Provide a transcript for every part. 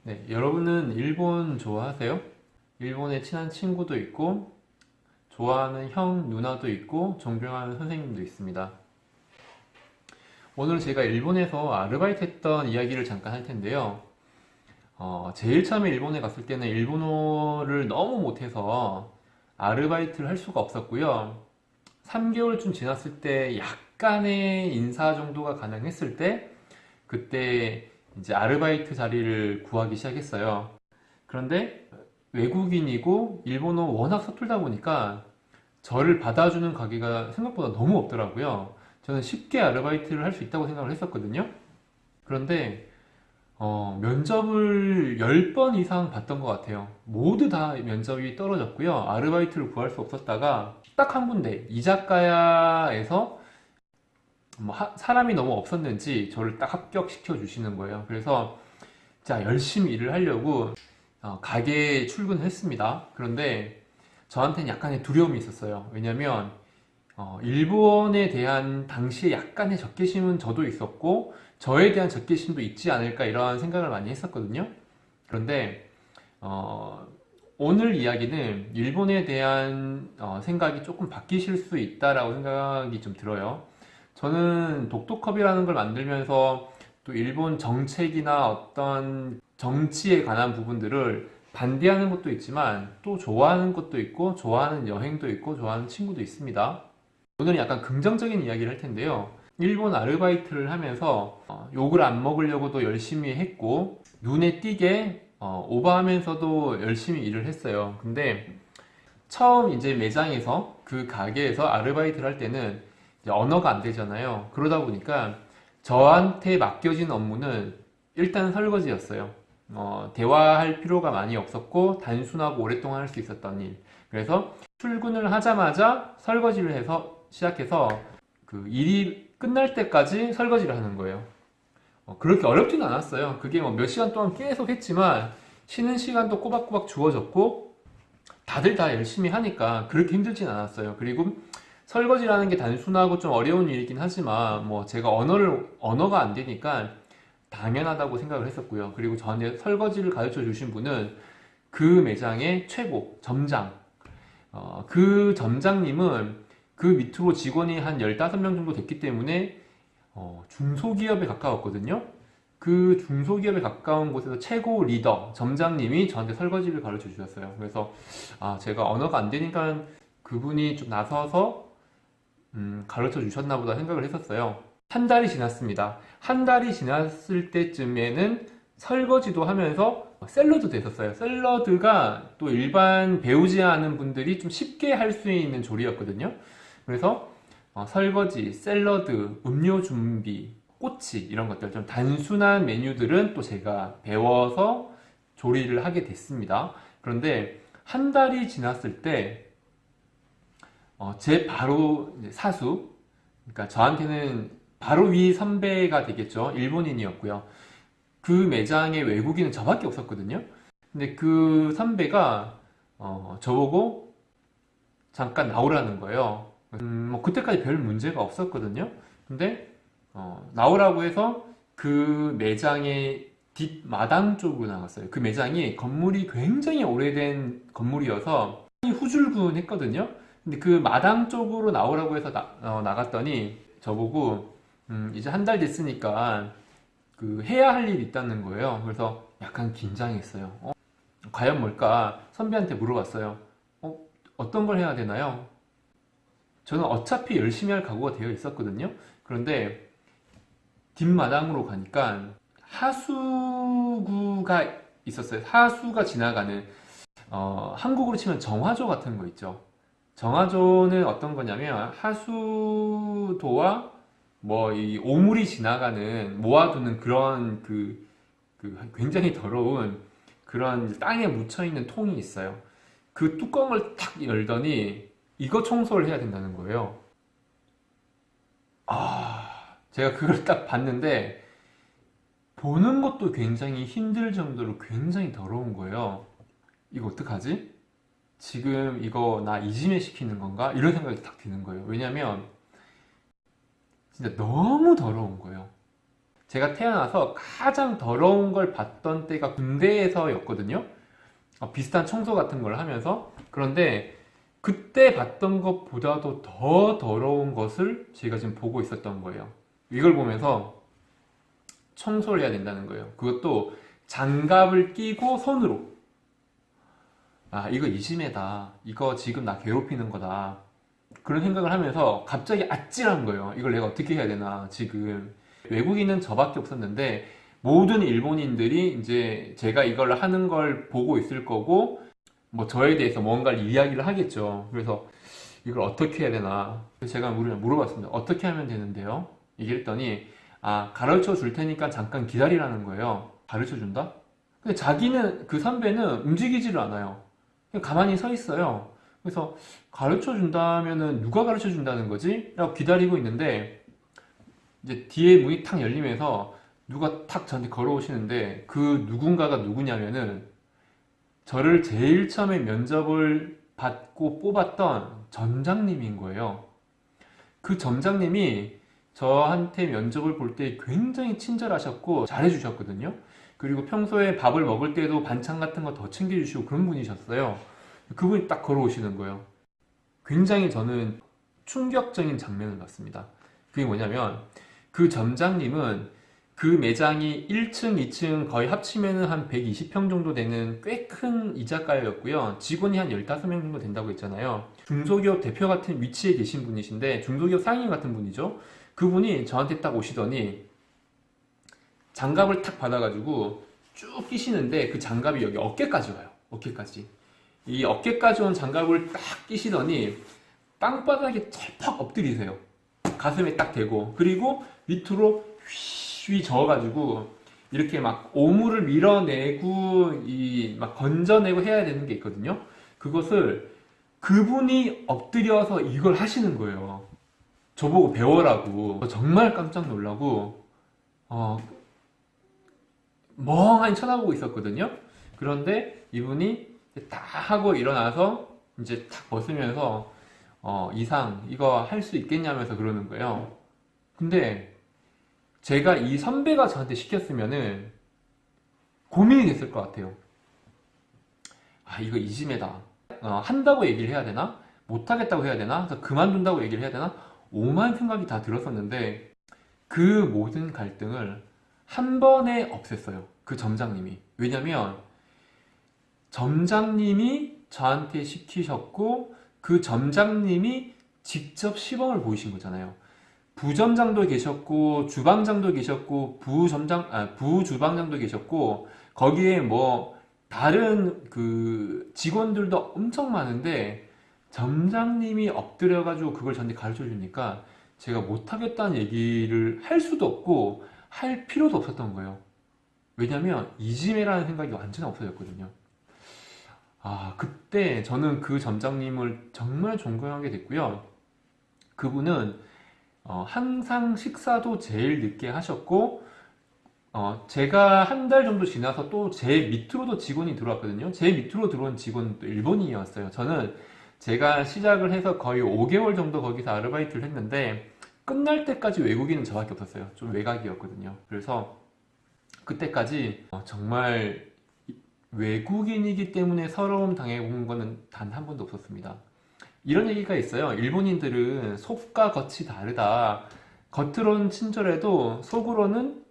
네, 여러분은 일본 좋아하세요? 일본에 친한 친구도 있고, 좋아하는 형, 누나도 있고, 존경하는 선생님도 있습니다. 오늘 제가 일본에서 아르바이트 했던 이야기를 잠깐 할 텐데요. 제일 처음에 일본에 갔을 때는 일본어를 너무 못해서 아르바이트를 할 수가 없었고요. 3개월쯤 지났을 때 약간의 인사 정도가 가능했을 때, 그때 이제 아르바이트 자리를 구하기 시작했어요. 그런데 외국인이고 일본어 워낙 서툴다 보니까 저를 받아주는 가게가 생각보다 너무 없더라고요. 저는 쉽게 아르바이트를 할 수 있다고 생각을 했었거든요. 그런데 면접을 10번 이상 봤던 것 같아요. 모두 다 면접이 떨어졌고요. 아르바이트를 구할 수 없었다가 딱 한 군데, 이자카야에서 뭐 사람이 너무 없었는지 저를 딱 합격시켜 주시는 거예요. 그래서 자, 열심히 일을 하려고 가게에 출근을 했습니다. 그런데 저한테는 약간의 두려움이 있었어요. 왜냐면 일본에 대한 당시에 약간의 적개심은 저도 있었고 저에 대한 적개심도 있지 않을까 이런 생각을 많이 했었거든요. 그런데 오늘 이야기는 일본에 대한 생각이 조금 바뀌실 수 있다라고 생각이 좀 들어요. 저는 독도컵이라는 걸 만들면서 또 일본 정책이나 어떤 정치에 관한 부분들을 반대하는 것도 있지만 또 좋아하는 것도 있고 좋아하는 여행도 있고 좋아하는 친구도 있습니다. 오늘은 약간 긍정적인 이야기를 할 텐데요. 일본 아르바이트를 하면서 욕을 안 먹으려고도 열심히 했고 눈에 띄게 오버하면서도 열심히 일을 했어요. 근데 처음 이제 매장에서 그 가게에서 아르바이트를 할 때는 이제 언어가 안 되잖아요. 그러다 보니까 저한테 맡겨진 업무는 일단 설거지였어요. 대화할 필요가 많이 없었고 단순하고 오랫동안 할 수 있었던 일. 그래서 출근을 하자마자 설거지를 해서 시작해서 그 일이 끝날 때까지 설거지를 하는 거예요. 그렇게 어렵진 않았어요. 그게 뭐 몇 시간 동안 계속 했지만 쉬는 시간도 꼬박꼬박 주어졌고 다들 다 열심히 하니까 그렇게 힘들진 않았어요. 그리고 설거지라는 게 단순하고 좀 어려운 일이긴 하지만 뭐 제가 언어가 안 되니까 당연하다고 생각을 했었고요. 그리고 저한테 설거지를 가르쳐 주신 분은 그 매장의 최고 점장. 그 점장님은 그 밑으로 직원이 한 15명 정도 됐기 때문에 중소기업에 가까웠거든요. 그 중소기업에 가까운 곳에서 최고 리더 점장님이 저한테 설거지를 가르쳐 주셨어요. 그래서 제가 언어가 안 되니까 그분이 좀 나서서 가르쳐 주셨나 보다 생각을 했었어요. 한 달이 지났습니다. 한 달이 지났을 때쯤에는 설거지도 하면서 샐러드 됐었어요. 샐러드가 또 일반 배우지 않은 분들이 좀 쉽게 할 수 있는 조리였거든요. 그래서 설거지, 샐러드, 음료 준비, 꼬치 이런 것들 좀 단순한 메뉴들은 또 제가 배워서 조리를 하게 됐습니다. 그런데 한 달이 지났을 때 제 바로 사수, 그러니까 저한테는 바로 위 선배가 되겠죠. 일본인이었고요. 그 매장에 외국인은 저밖에 없었거든요. 근데 그 선배가 저보고 잠깐 나오라는 거예요. 뭐 그때까지 별 문제가 없었거든요. 근데 나오라고 해서 그 매장의 뒷마당 쪽으로 나갔어요. 그 매장이 건물이 굉장히 오래된 건물이어서 후줄근했거든요. 근데 그 마당 쪽으로 나오라고 해서 나갔더니 저보고 이제 한 달 됐으니까 그 해야 할 일이 있다는 거예요. 그래서 약간 긴장했어요. 과연 뭘까? 선배한테 물어봤어요. 어떤 걸 해야 되나요? 저는 어차피 열심히 할 각오가 되어 있었거든요. 그런데 뒷마당으로 가니까 하수구가 있었어요. 하수가 지나가는 한국으로 치면 정화조 같은 거 있죠. 정화조는 어떤 거냐면 하수도와 뭐 이 오물이 지나가는 모아두는 그런 그 굉장히 더러운 그런 땅에 묻혀 있는 통이 있어요. 그 뚜껑을 탁 열더니 이거 청소를 해야 된다는 거예요. 제가 그걸 딱 봤는데 보는 것도 굉장히 힘들 정도로 굉장히 더러운 거예요. 이거 어떡하지? 지금 이거 나 이지메 시키는 건가? 이런 생각이 딱 드는 거예요. 왜냐면 진짜 너무 더러운 거예요. 제가 태어나서 가장 더러운 걸 봤던 때가 군대에서였거든요. 비슷한 청소 같은 걸 하면서. 그런데 그때 봤던 것보다도 더 더러운 것을 제가 지금 보고 있었던 거예요. 이걸 보면서 청소를 해야 된다는 거예요. 그것도 장갑을 끼고 손으로. 아, 이거 이심해다. 이거 지금 나 괴롭히는 거다. 그런 생각을 하면서 갑자기 아찔한 거예요. 이걸 내가 어떻게 해야 되나, 지금. 외국인은 저밖에 없었는데, 모든 일본인들이 이제 제가 이걸 하는 걸 보고 있을 거고, 뭐 저에 대해서 뭔가를 이야기를 하겠죠. 그래서 이걸 어떻게 해야 되나. 그래서 제가 물어봤습니다. 어떻게 하면 되는데요? 얘기했더니, 아, 가르쳐 줄 테니까 잠깐 기다리라는 거예요. 가르쳐 준다? 근데 자기는, 그 선배는 움직이지를 않아요. 그냥 가만히 서 있어요. 그래서 가르쳐 준다면은 누가 가르쳐 준다는 거지? 라고 기다리고 있는데, 이제 뒤에 문이 탁 열리면서 누가 탁 저한테 걸어오시는데, 그 누군가가 누구냐면은 저를 제일 처음에 면접을 받고 뽑았던 점장님인 거예요. 그 점장님이 저한테 면접을 볼 때 굉장히 친절하셨고 잘해주셨거든요. 그리고 평소에 밥을 먹을 때도 반찬 같은 거 더 챙겨주시고 그런 분이셨어요. 그분이 딱 걸어오시는 거예요. 굉장히 저는 충격적인 장면을 봤습니다. 그게 뭐냐면, 그 점장님은 그 매장이 1층, 2층 거의 합치면 한 120평 정도 되는 꽤 큰 이자카야였고요. 직원이 한 15명 정도 된다고 했잖아요. 중소기업 대표 같은 위치에 계신 분이신데, 중소기업 상인 같은 분이죠. 그분이 저한테 딱 오시더니 장갑을 탁 받아가지고 쭉 끼시는데, 그 장갑이 여기 어깨까지 와요. 어깨까지. 이 어깨까지 온 장갑을 딱 끼시더니 땅바닥에 찰팍 엎드리세요. 가슴에 딱 대고, 그리고 밑으로 휘 저어가지고 이렇게 막 오물을 밀어내고 이 막 건져내고 해야 되는 게 있거든요. 그것을 그분이 엎드려서 이걸 하시는 거예요. 저보고 배워라고. 정말 깜짝 놀라고 멍하니 쳐다보고 있었거든요. 그런데 이분이 딱 하고 일어나서 이제 탁 벗으면서 이상 이거 할 수 있겠냐면서 그러는 거예요. 근데 제가 이 선배가 저한테 시켰으면은 고민이 됐을 것 같아요. 아, 이거 이지매다. 한다고 얘기를 해야 되나? 못하겠다고 해야 되나? 그래서 그만둔다고 얘기를 해야 되나? 오만 생각이 다 들었었는데, 그 모든 갈등을 한 번에 없앴어요. 그 점장님이. 왜냐면 점장님이 저한테 시키셨고, 그 점장님이 직접 시범을 보이신 거잖아요. 부점장도 계셨고, 주방장도 계셨고, 부주방장도 계셨고, 거기에 뭐 다른 그 직원들도 엄청 많은데, 점장님이 엎드려가지고 그걸 저한테 가르쳐 주니까 제가 못하겠다는 얘기를 할 수도 없고 할 필요도 없었던 거예요. 왜냐면 이지매라는 생각이 완전히 없어졌거든요. 아, 그때 저는 그 점장님을 정말 존경하게 됐고요. 그분은 항상 식사도 제일 늦게 하셨고, 제가 한 달 정도 지나서 또 제 밑으로도 직원이 들어왔거든요. 제 밑으로 들어온 직원은 또 일본인이었어요. 저는 제가 시작을 해서 거의 5개월 정도 거기서 아르바이트를 했는데, 끝날 때까지 외국인은 저밖에 없었어요. 좀 외곽이었거든요. 그래서 그때까지 정말 외국인이기 때문에 서러움 당해본 거는 단 한 번도 없었습니다. 이런 얘기가 있어요. 일본인들은 속과 겉이 다르다. 겉으로는 친절해도 속으로는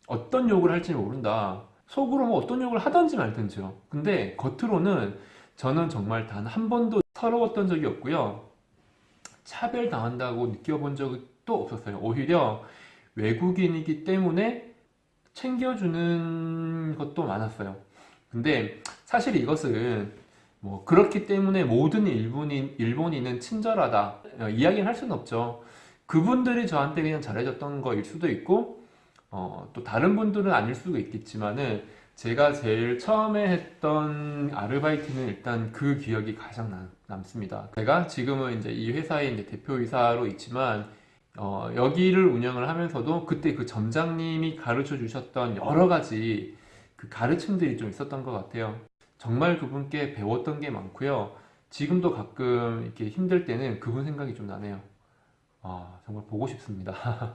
어떤 욕을 할지 모른다. 속으로 뭐 어떤 욕을 하든지 말든지요. 근데 겉으로는 저는 정말 단 한 번도 서러웠던 적이 없고요. 차별당한다고 느껴본 적도 없었어요. 오히려 외국인이기 때문에 챙겨주는 것도 많았어요. 근데 사실 이것은 뭐 그렇기 때문에 모든 일본인은 친절하다 이야기는 할 수는 없죠. 그분들이 저한테 그냥 잘해줬던 거일 수도 있고, 또 다른 분들은 아닐 수도 있겠지만은, 제가 제일 처음에 했던 아르바이트는 일단 그 기억이 가장 남습니다. 제가 지금은 이제 이 회사의 이제 대표이사로 있지만, 여기를 운영을 하면서도 그때 그 점장님이 가르쳐 주셨던 여러 가지 그 가르침들이 좀 있었던 것 같아요. 정말 그분께 배웠던 게 많고요. 지금도 가끔 이렇게 힘들 때는 그분 생각이 좀 나네요. 정말 보고 싶습니다.